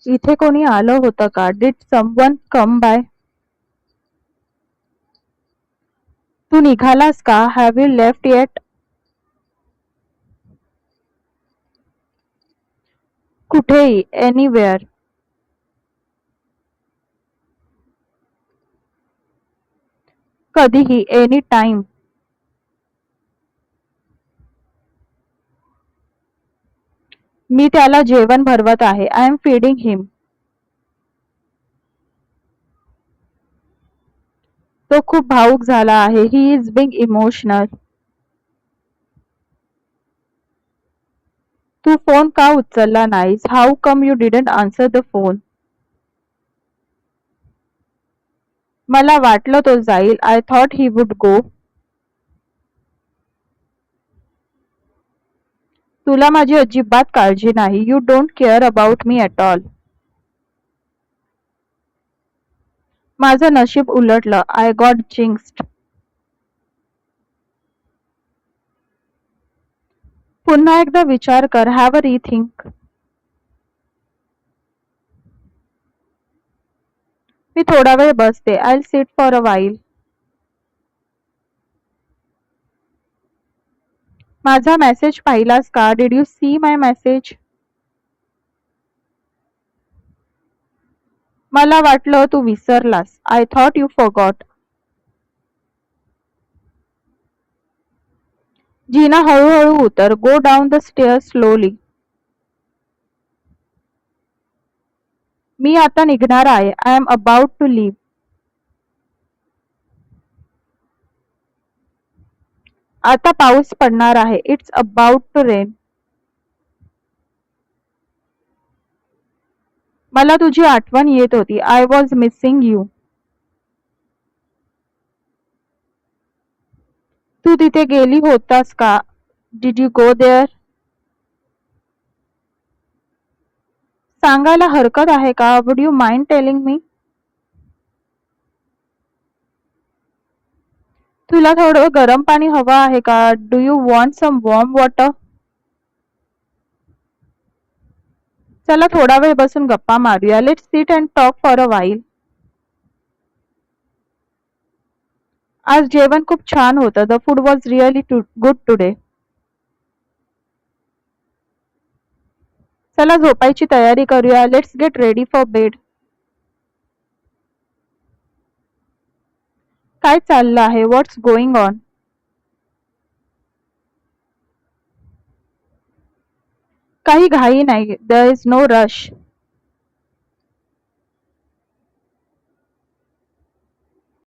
इथे कोणी आलं होतं का? Did someone come by? तू निघालास का? Have you left yet? कुठेही, एनिवेअर. कधीही, एनी टाइम. मी त्याला जेवण भरवत आहे. I am feeding him. तो खूप भावुक झाला आहे. He is being emotional. तू फोन का उचलला नाहीस? How come you didn't answer the phone? मला वाटलं तो जाईल. I thought he would go. तुला माझी अजिबात काळजी नाही. You don't care about me at all. माझं नशीब उलटलं. I got जिंक्स्ड. पुन्हा एकदा विचार कर. Have a rethink. मी थोडा वेळ बसते. I will sit for a while. माझा मेसेज पाहिलास का? Did you see my message? मला वाटलं तू विसरलास. I thought you forgot. जीना हळूहळू उतर. Go down the stairs slowly. मी आता निघणार आहे. I am about to leave. आता पाऊस पडणार आहे. It's about to rain. मला तुझी आठवण येत होती. I was missing you. तू तिथे गेली होतास का? Did you go there? सांगायला हरकत आहे का? Would you mind telling me? तुला थोडं गरम पाणी हवं आहे का? Do you want some warm water? चला थोडा वेळ बसून गप्पा मारूया. Let's sit and talk for a while. आज जेवण खूप छान होतं. The food was really good today. चला झोपायची तयारी करूया. Let's get ready for bed. काय चाललं आहे? What's going on? काही घाई नाही. There is no rush.